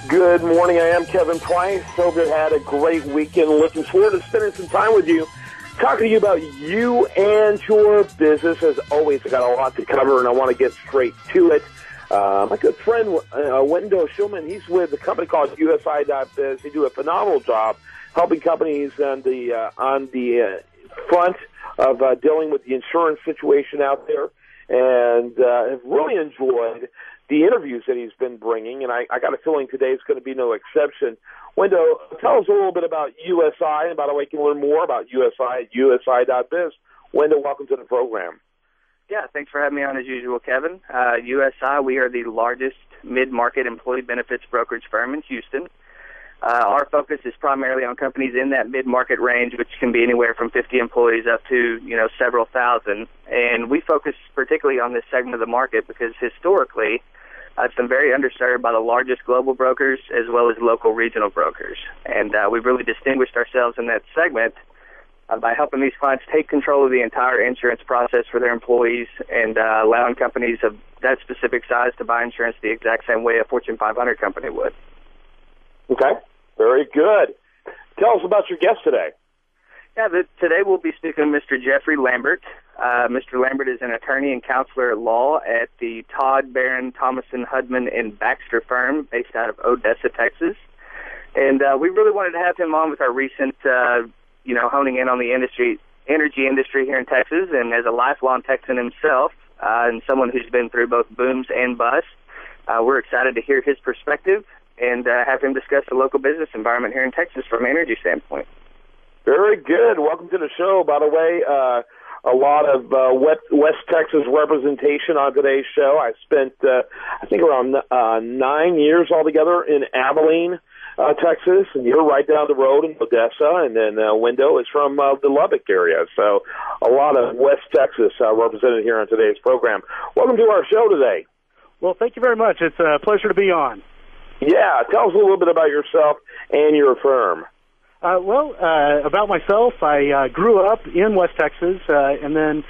Good morning. I am Kevin Price. Hope you had a great weekend. Looking forward to spending some time with you, talking to you about you and your business. As always, I got a lot to cover, and I want to get straight to it. My good friend, Wendell Schuman, he's with a company called USI.biz. They do a phenomenal job helping companies on the front of dealing with the insurance situation out there, and have really enjoyed the interviews that he's been bringing, and I got a feeling today is going to be no exception. Wendell, tell us a little bit about USI, and by the way, you can learn more about USI at USI.biz. Wendell, welcome to the program. Yeah, thanks for having me on as usual, Kevin. USI, we are the largest mid-market employee benefits brokerage firm in Houston. Our focus is primarily on companies in that mid-market range, which can be anywhere from 50 employees up to, several thousand. And we focus particularly on this segment of the market because historically it's been very underserved by the largest global brokers as well as local regional brokers. And we've really distinguished ourselves in that segment by helping these clients take control of the entire insurance process for their employees and allowing companies of that specific size to buy insurance the exact same way a Fortune 500 company would. Okay, very good. Tell us about your guest today. Yeah, today we'll be speaking to Mr. Jeffrey Lambert. Mr. Lambert is an attorney and counselor at law at the Todd, Barron, Thomason, Hudman, and Baxter firm based out of Odessa, Texas. And we really wanted to have him on with our recent, honing in on the energy industry here in Texas. And as a lifelong Texan himself and someone who's been through both booms and busts, we're excited to hear his perspective and have him discuss the local business environment here in Texas from an energy standpoint. Very good. Welcome to the show. By the way, a lot of West Texas representation on today's show. I spent, I think, around 9 years altogether in Abilene, Texas, and you're right down the road in Odessa, and then Wendell is from the Lubbock area. So a lot of West Texas represented here on today's program. Welcome to our show today. Well, thank you very much. It's a pleasure to be on. Yeah, tell us a little bit about yourself and your firm. About myself, I grew up in West Texas, and then,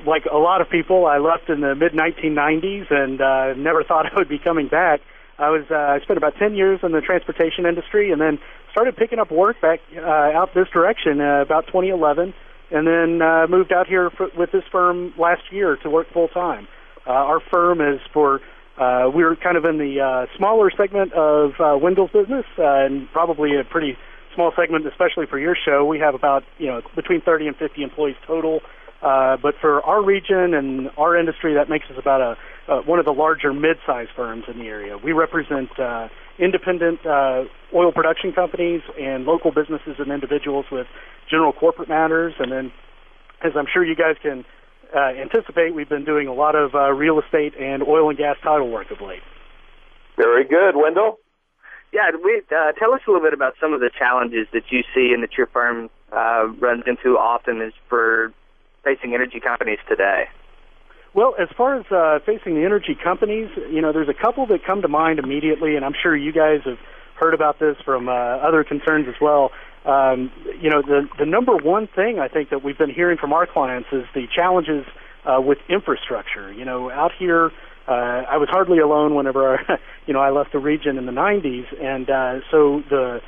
like a lot of people, I left in the mid-1990s and never thought I would be coming back. I spent about 10 years in the transportation industry and then started picking up work back out this direction about 2011, and then moved out here with this firm last year to work full-time. Our firm is we're kind of in the smaller segment of Wendell's business, and probably a pretty small segment, especially for your show. We have about, between 30 and 50 employees total. But for our region and our industry, that makes us about one of the larger mid-sized firms in the area. We represent independent oil production companies and local businesses and individuals with general corporate matters. And then, as I'm sure you guys can anticipate, we've been doing a lot of real estate and oil and gas title work of late. Very good. Wendell? Yeah, tell us a little bit about some of the challenges that you see and that your firm runs into often is for facing energy companies today. Well, as far as facing the energy companies, there's a couple that come to mind immediately, and I'm sure you guys have heard about this from other concerns as well. The number one thing I think that we've been hearing from our clients is the challenges with infrastructure. Out here, I was hardly alone whenever, I left the region in the 90s, and so the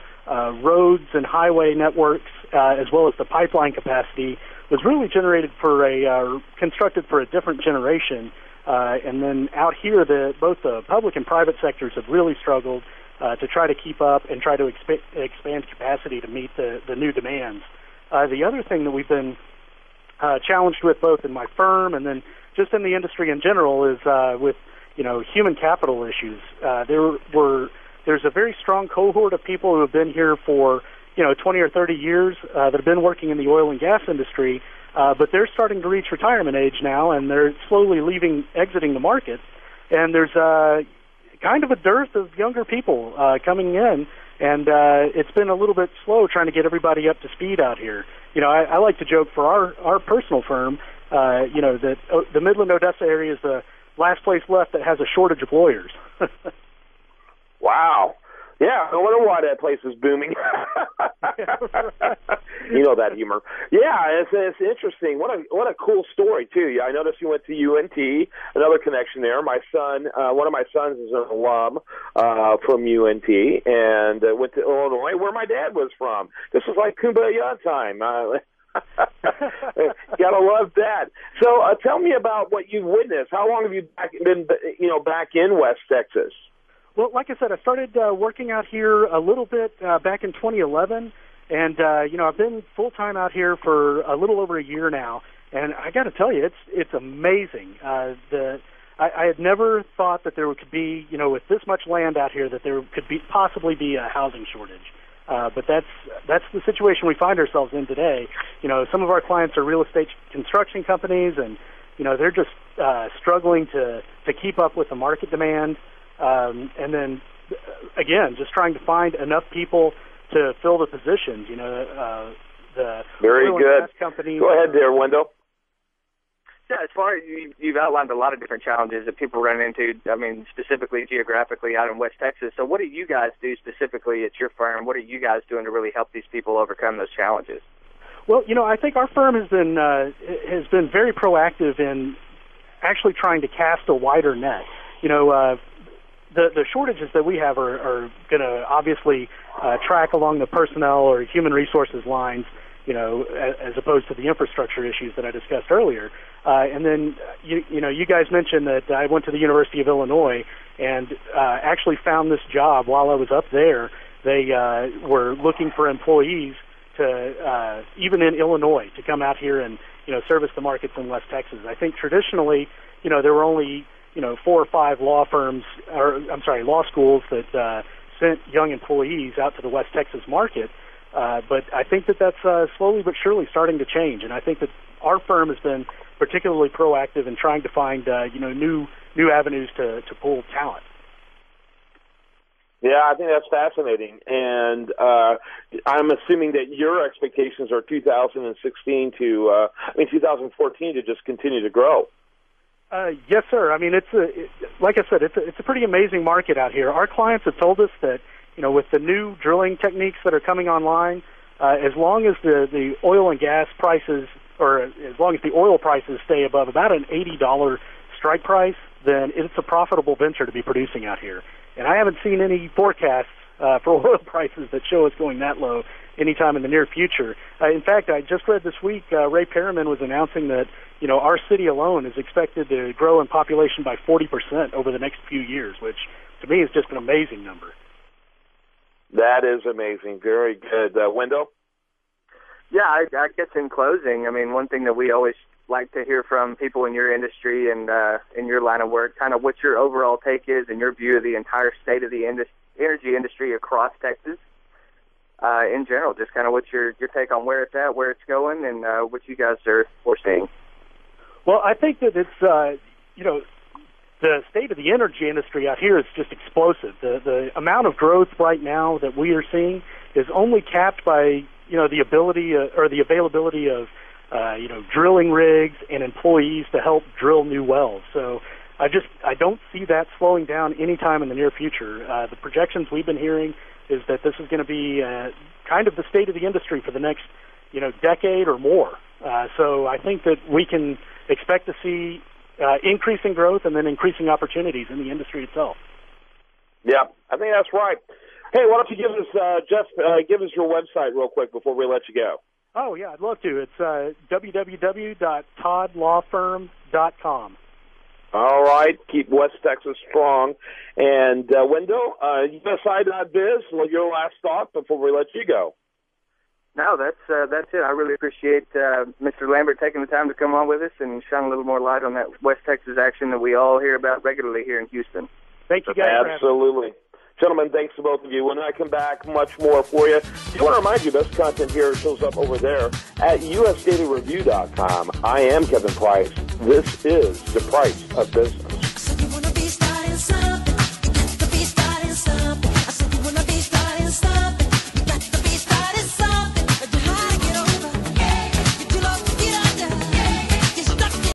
roads and highway networks, as well as the pipeline capacity, was really constructed for a different generation. And then out here, both the public and private sectors have really struggled to try to keep up and try to expand capacity to meet the new demands. The other thing that we've been challenged with both in my firm and then just in the industry in general is with human capital issues. There's a very strong cohort of people who have been here for 20 or 30 years that have been working in the oil and gas industry, but they're starting to reach retirement age now, and they're slowly exiting the market. And there's kind of a dearth of younger people coming in, and it's been a little bit slow trying to get everybody up to speed out here. I like to joke for our personal firm, that the Midland, Odessa area is the last place left that has a shortage of lawyers. Wow. Yeah, I wonder why that place is booming. You know that humor. Yeah, it's interesting. What a cool story too. I noticed you went to UNT. Another connection there. My son, one of my sons, is an alum from UNT, and went to Illinois, where my dad was from. This was like Kumbaya time. Gotta love that. So, tell me about what you've witnessed. How long have you been back in West Texas? Well, like I said, I started working out here a little bit back in 2011, and I've been full time out here for a little over a year now. And I got to tell you, it's amazing. I had never thought that there could be, with this much land out here, that there could possibly be a housing shortage. But that's the situation we find ourselves in today. Some of our clients are real estate construction companies, and they're just struggling to keep up with the market demand. And then, again, just trying to find enough people to fill the positions. The very oil good. And gas companies. Go ahead there, Wendell. Yeah, as far as you've outlined a lot of different challenges that people run into, specifically geographically out in West Texas. So what do you guys do specifically at your firm? What are you guys doing to really help these people overcome those challenges? Well, I think our firm has been very proactive in actually trying to cast a wider net. The shortages that we have are going to obviously track along the personnel or human resources lines, as opposed to the infrastructure issues that I discussed earlier. And then, you guys mentioned that I went to the University of Illinois and actually found this job while I was up there. They were looking for employees to, even in Illinois, to come out here and, service the markets in West Texas. I think traditionally, there were only 4 or 5 law schools that sent young employees out to the West Texas market. But I think that's slowly but surely starting to change, and I think that our firm has been particularly proactive in trying to find new avenues to pull talent. Yeah, I think that's fascinating, and I'm assuming that your expectations are 2014 to just continue to grow. Yes, sir. Like I said, it's a pretty amazing market out here. Our clients have told us that, with the new drilling techniques that are coming online, as long as the oil and gas prices, or as long as the oil prices stay above about an $80 strike price, then it's a profitable venture to be producing out here. And I haven't seen any forecasts for oil prices that show us going that low anytime in the near future. In fact, I just read this week, Ray Perriman was announcing that, our city alone is expected to grow in population by 40% over the next few years, which to me is just an amazing number. That is amazing. Very good. Wendell? Yeah, I guess in closing, one thing that we always like to hear from people in your industry and in your line of work, kind of what your overall take is and your view of the entire state of the energy industry across Texas. In general, just kind of what's your take on where it's at, where it's going, and what you guys are foreseeing. Well, I think that it's, the state of the energy industry out here is just explosive. The amount of growth right now that we are seeing is only capped by, the ability or the availability of, drilling rigs and employees to help drill new wells. So I don't see that slowing down anytime in the near future. The projections we've been hearing is that this is going to be kind of the state of the industry for the next, decade or more. So I think that we can expect to see increasing growth and then increasing opportunities in the industry itself. Yeah, I think that's right. Hey, why don't you give us, Jeff, give us your website real quick before we let you go. Oh, yeah, I'd love to. It's www.toddlawfirm.com. All right, keep West Texas strong. And Wendell, USI.biz, your last thought before we let you go. No, that's it. I really appreciate Mr. Lambert taking the time to come on with us and shine a little more light on that West Texas action that we all hear about regularly here in Houston. Thank you, guys. Absolutely. Gentlemen, thanks to both of you. When I come back, much more for you. I want to remind you, best content here shows up over there at usdailyreview.com. I am Kevin Price. This is The Price of Business.